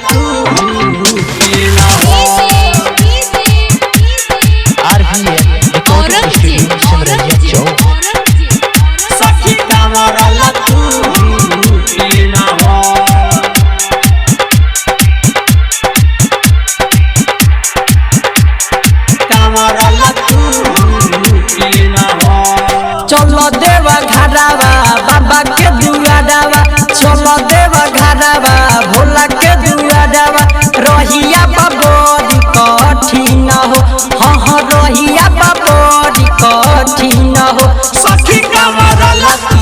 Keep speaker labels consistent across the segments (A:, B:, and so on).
A: तू ना हो सखी कामरला तू ना हो कामरला तू ना हो
B: चलो देवा घरावा बाबा के दुआरावा चलो देवा घरावा भोला के दुआरावा रहिया बाबरी कठिन हो हाँ रहिया बाबरी कठिन हो
A: सखी कामरला तू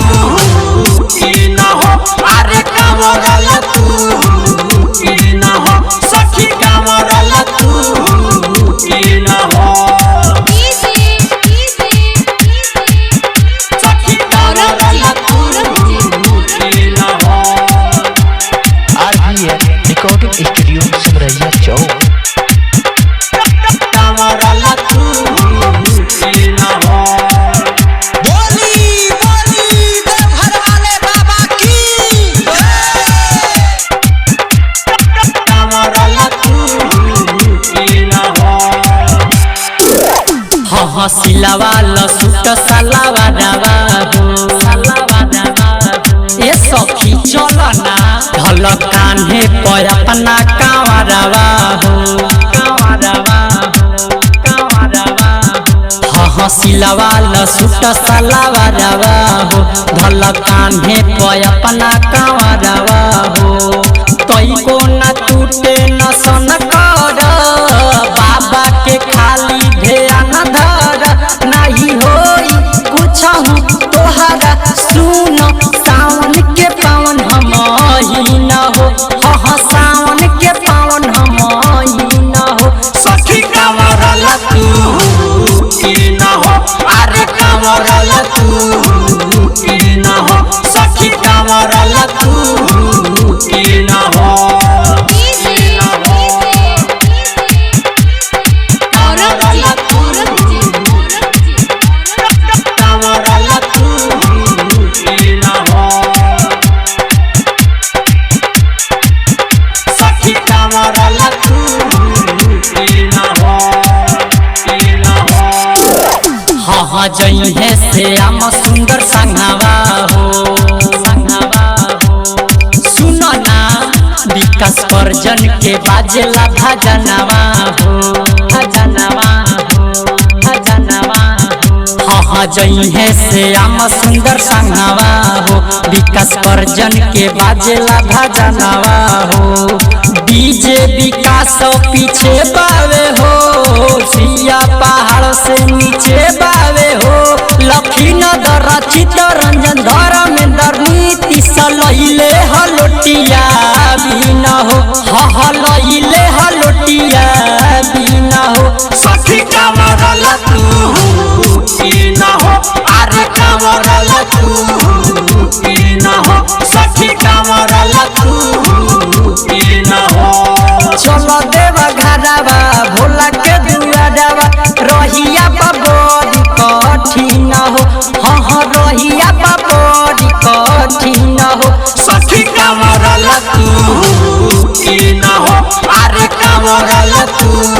A: ना हो अरे कामरला तू ना हो सखी कामरला तू ना हो सखी कामरला तू ना हो
C: रिकॉर्डिंग स्टूडियो समरैया चौक
A: कामरला तू ना हो
B: बोली बोली देवघर वाले बाबा की
A: कामरला तू ना हो
B: हाँ सिलावा लसूट सलावा डावा हो ए सखी चलो ना ढल कान्हे पर अपना कांवरवा हो हाँ सिलावा लसूट सलावा डावा हो ढल कान्हे पर अपना कांवरवा हो कई को न टूटे न सन कर बाबा के खाली ध्यान धर नहीं होई कुछ तोहरा सुन सावन के पावन हम न हो हाँ सावन के पावन हम न हो
A: सखी कामरला तू ना हो अरे कामरला तू ना हो सखी कामरला तू ना हो कामरला तू कामरला तू ना हो सखी कामरला तू ना हो
B: हाँ जई है से आम सुंदर संघावा हो सुनो ना विकास पर्जन के बाजेला भजनवा हो हाँ जई है से आम सुंदर संघावा हो विकास पर्जन के बाजेला भजनवा हो डीजे विकास पीछे बावे हो सिया पहाड़ से नीचे बावे हो लखीनगर चित्तरंजन धर्मेंद्र नीति सलैले हलोटिया भी न हो हलैले हलोटिया भी न हो
A: सखी कामरला तू ना हो अरे कामरला तू ना हो सखी कामरला तू ना हो
B: चलो देवा घरावा भोला के दुआरावा रहिया बाबरी कठिन हो हाँ रहिया बाबरी कठिन हो
A: सखी कामरला तू ना हो अरे कामरला तू